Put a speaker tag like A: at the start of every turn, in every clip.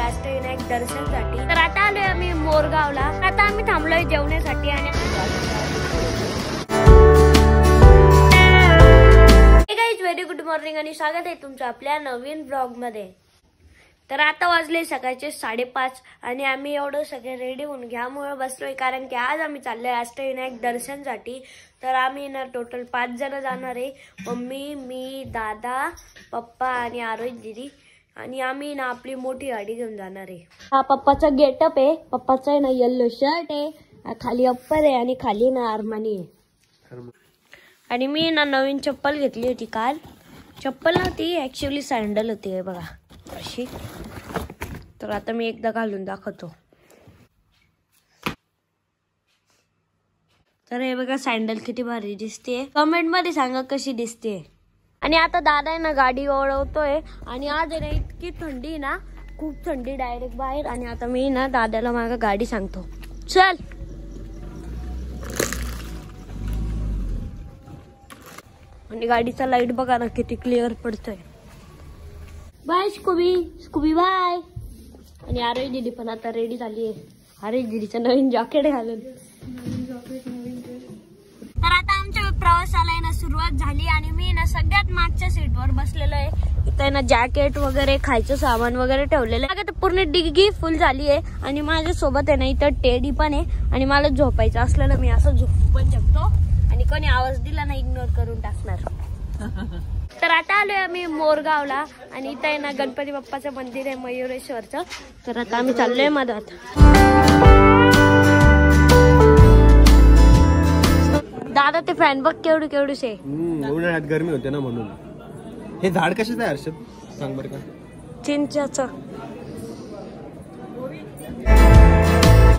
A: अष्टविनायक दर्शनसाठी। तर आता आलोय आम्ही मोरगावला। आता आम्ही थांबलोय जेवण्यासाठी आणि व्हेरी गुड मॉर्निंग आणि स्वागत आहे तुमचं आपल्या नवीन ब्लॉग मध्ये। तर आता वाजले सकाळचे 5:30 आणि आम्ही एवढं सगळे रेडी होऊन घ्यामुळे बसलोय, कारण की आज आम्ही चाललोय अष्टविनायक दर्शनसाठी। तर आम्ही ना टोटल 5 जण जाणार आहे, मम्मी, मी, दादा, पप्पा आणि आरोही दीदी। आणि आम्ही ना आपली मोठी गाडी घेऊन जाणार आहे। हा पप्पाचा गेटअप आहे, पप्पाचा आहे ना येल्लो शर्ट आहे, खाली अप्पर आहे आणि खाली ना अरमानी आहे। आणि मी ना नवीन चप्पल घेतली होती काल। चप्पल नव्हती ऍक्च्युअली सँडल होती, हे बघा अशी। तर आता मी एकदा घालून दाखवतो। तर हे बघा सँडल किती भारी दिसते, कमेंट मध्ये सांगा कशी दिसते। आणि आता दादा आहे ना गाडी ओढवतोय आणि आज आहे ना इतकी थंडी ना, खूप थंडी डायरेक्ट बाहेर। आणि आता मी ना दादाला माझा गाडी सांगतो, चल। आणि गाडीचा लाईट बघा ना किती क्लिअर पडतोय। Bye Scooby, Scooby bye. आणि आरोही दीदी पण आता रेडी झाली आहे, आरोही दीदीचं नवीन जॅकेट घालून। तर आता आमच्या प्रवासाला ना सुरुवात झाली आणि मी ना सगळ्यात मागच्या सीटवर बसलेलो आहे। इथे ना जॅकेट वगैरे खायचं सामान वगैरे ठेवलेलं आहे। आता पूर्ण डिग्गी फुल झाली आहे आणि माझ्या सोबत आहे ना इथं टेडी पण आहे आणि मला झोपायचं असलं ना मी असं झोपू पण शकतो आणि कोणी आवाज दिला ना इग्नोर करून टाकणार। तर आता आलोय आम्ही मोरगावला आणि इथं आहे ना गणपती बाप्पाचं मंदिर आहे मयुरेश्वरचं। तर आता आम्ही चाललोय मधात। दादा ते फॅन बघ केवढी केवढीशे,
B: उन्हाळ्यात गरमी होते ना म्हणून। हे झाड कशाचं आहे हर्षद, सांग बरं का?
A: चिंचेचं।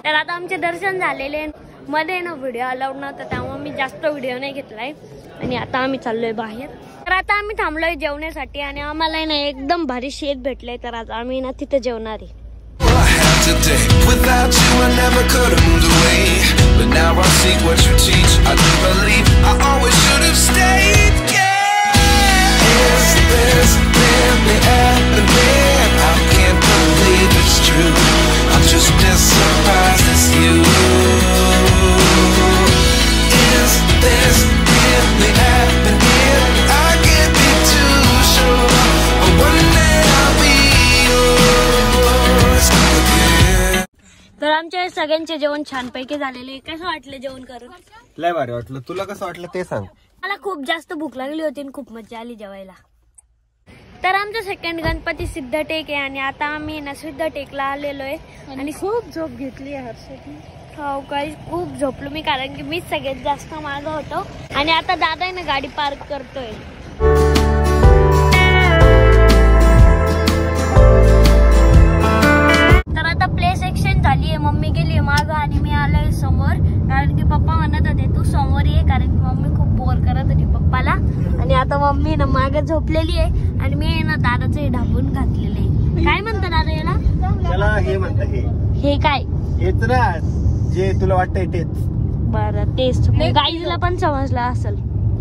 A: तर आता आमचे दर्शन झालेले, मध्ये ना व्हिडिओ अलाउड नव्हता त्यामुळे मी जास्त व्हिडिओ नाही घेतलाय आणि आता आम्ही चाललोय बाहेर। तर आता आम्ही थांबलोय जेवण्यासाठी आणि आम्हाला ना एकदम भारी शेत भेटलंय, तर आज आम्ही ना तिथे जेवणार आहे।
C: Today. Without you I never could have moved away, but now I see what you teach. I do believe I always should have stayed. Yeah. Is this really happening? I can't believe it's true. I'm just as surprised as you. Is this really happening? I can't be too sure, but one day I'll be yours again.
A: तर आमच्या सगळ्यांचे जेवण छानपैकी झालेले। कसं वाटलं जेवण करून?
B: लय भारी वाटलं, तुला कसं वाटलं ते सांग।
A: मला खूप जास्त भूक लागली होती आणि खूप मजा आली जेवायला। तर आमचा सेकंड गणपती सिद्धटेक आहे आणि आता आम्ही ना सिद्धटेकला आलेलो आहे आणि खूप झोप घेतली आहे हर्षदने। हो काही खूप झोपलो मी, कारण की मीच सगळ्यात जास्त मागं होतो। आणि आता दादा आहे ना गाडी पार्क करतोय। तर आता प्ले सेक्शन झाली आहे, मम्मी गेली मागं आणि मी आलोय समोर, कारण की पप्पा म्हणत होते तू समोर ये, कारण की मम्मी खूप बोर करत होती पप्पाला। आणि आता मम्मी ना मागे झोपलेली आहे आणि मी ना दादाचं ढापून घातलेलं आहे। काय म्हणतात दादा याला?
B: त्याला हे म्हणतात,
A: हे काय?
B: हेच ना जे तुला वाटतंय तेच।
A: बरं तेच गाईला पण समजलं असेल।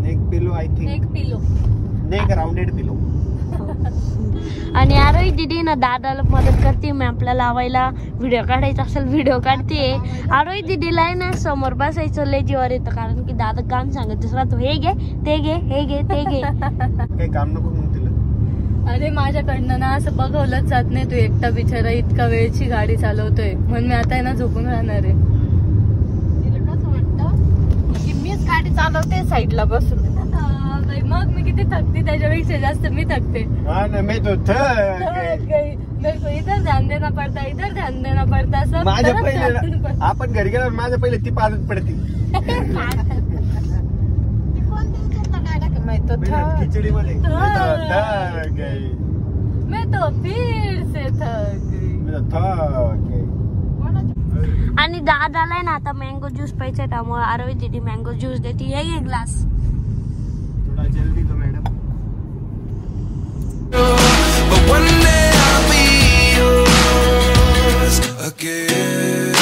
B: एक पिलो, आय थिंक
A: एक पिलो
B: नाही, एक राउंडेड पिलो।
A: आणि आरोही दीदी ना दादाला मदत करते, मी आपल्याला लावायला व्हिडिओ काढायचा असेल व्हिडिओ काढते। आरोही दीदीला आहे ना समोर बसायचं लय जीवावर येतं, कारण की दादा काम सांगत दुसरा तो हे घे ते घे हे घे ते घे।
B: काही काम नको म्हणून तिला।
D: अरे माझ्याकडनं ना असं बघवलंच जात नाही, तू एकटा बिचारा इतका वेळची गाडी चालवतोय, म्हणून मी आता आहे ना झोपून राहणार आहे। तिला कसं वाटतं की मीच गाडी चालवते साईडला बसून? मग मी किती थकते, त्याच्यापेक्षा जास्त मी थकते।
B: हाँ ना, मैं तो थक गई।
D: मेरे को इधर ध्यान देना पड़ता, इधर ध्यान देना पड़ता, सब
B: माझ्या पहिले आपण घरी गेल्यावर माझ्या पहिले ती आदत पडती।
D: मैं तो
B: खिचडी मध्ये थक गई,
D: मैं तो फिर से थक गई।
A: आणि दादाला ना आता मँगो ज्यूस प्यायचा, त्यामुळे आरोही दीदी मँगो ज्यूस देते। हे घे ग्लास,
B: थोडा जल्दी तो madam.
C: But one day I'll be yours again.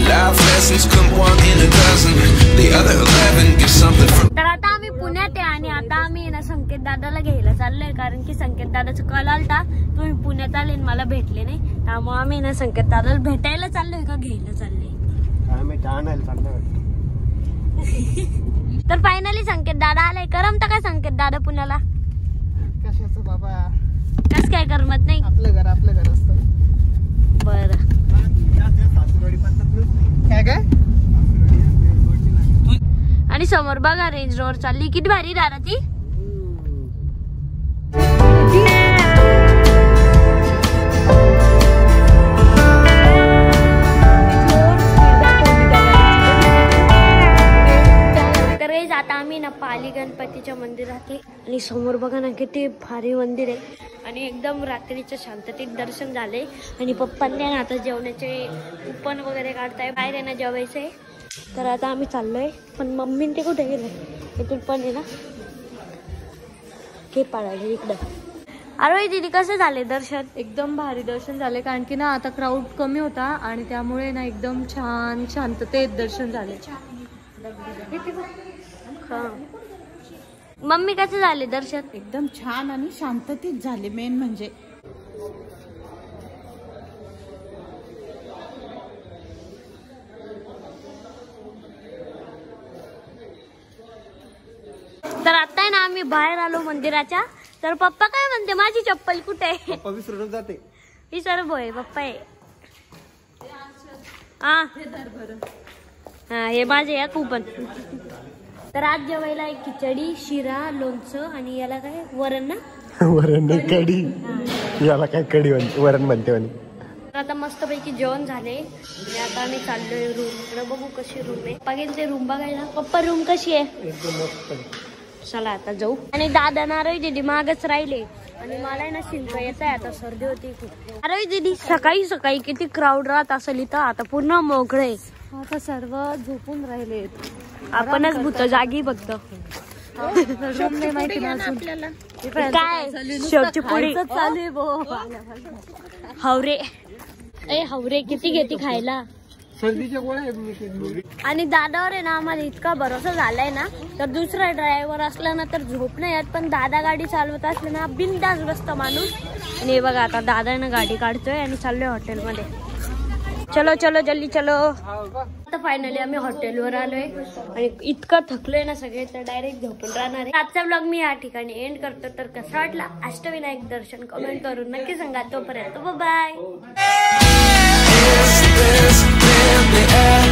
C: Life lessons come one in a dozen. The other 11 get something from.
A: तर आता आम्ही पुण्यात आहे आणि आता आम्ही ना संकेत दादाला घ्यायला चाललोय, कारण की संकेत दादाचा कॉल आलता तुम्ही पुण्यात आले आणि मला भेटले नाही, त्यामुळे आम्ही ना संकेत दादाला भेटायला चाललोय का घ्यायला चाललोय. तर फायनली संकेत दादा आलाय. करमता का संकेत दादा पुण्याला?
D: कशाचं बाबा,
A: कस काय करमत नाही?
D: आपलं घर असतं.
A: बर
D: काय
A: आणि समोर बघा रेंज रोवर चालली, किती भारी दादा ती. तर आता आम्ही ना पाली गणपतीच्या मंदिरात आहे आणि समोर बघा ना किती भारी मंदिर आहे आणि एकदम रात्रीच्या शांततेत दर्शन झाले. आणि पप्पांनी ना आता जेवणाचे कुपन वगैरे काढताय, बाहेर आहे ना जेवायचंय. तर आता आम्ही चाललोय, पण मम्मी ते कुठे गेले? इथून पण आहे ना के पाडायला इकडं. अरे दीदी कसं झाले दर्शन?
D: एकदम भारी दर्शन झाले, कारण की ना आता क्राऊड कमी होता आणि त्यामुळे ना एकदम छान शांततेत दर्शन झाले.
A: मम्मी कसं झाले दर्शन?
E: एकदम छान आणि शांततेत झाले. मेन म्हणजे
A: तर आता आहे ना आम्ही बाहेर आलो मंदिराच्या. तर पप्पा काय म्हणते, माझी चप्पल कुठे आहे?
B: पप्पा विसरून जाते.
A: ही सर्व आहे पप्पा आहे. हा हे माझे या कुपन. तर आज जेवायला एक खिचडी, शिरा, लोणचं आणि याला काय वरण ना?
B: वरण नाही, कढी. याला काय कढी म्हणते, वरण म्हणते म्हणे.
A: तर आता मस्तपैकी जेवण झाले आणि आता आम्ही चाललोय रूम. बघू कशी रूम आहे. पप्पा गेले ते रूम बघायला. पप्पा रूम कशी आहे?
B: एकदम मस्त.
A: चला आता जाऊ. आणि दादा नारळी दीदी मागच राहिले आणि मला ना शिंक येत आहे, आता सर्दी होती खूप. नारळी दीदी सकाळी सकाळी किती क्राऊड राहत असेल इथं, आता पूर्ण मोकळे.
D: आता सर्व झोपून राहिले,
A: आपणच भूत जागी फक्त.
D: रूम नाही माहिती ना आपल्याला.
A: काय शेवची पुडी
D: चालू आहे
A: हवरे. ए हवरे किती घेते खायला.
B: सर्दीच्या गोळ्या.
A: आणि दादावर आहे ना आम्हाला इतका भरोसा झालाय ना, तर दुसरा ड्रायव्हर असला ना तर झोप नाही येत, पण दादा गाडी चालवत असले ना बिनधास्त बसतो माणूस. आणि हे बघा आता दादा ना गाडी काढतोय आणि चाललोय हॉटेलमध्ये. चलो चलो जल्दी चलो. आता फायनली आम्ही हॉटेलवर आलोय आणि इतकं थकलोय ना सगळे, तर डायरेक्ट झोपून राहणार आहे. आजचा ब्लॉग मी या ठिकाणी एंड करतो. तर कसा वाटला अष्टविनायक दर्शन कमेंट करून नक्की सांगा. तोपर्यंत bye.
C: Is this in the air?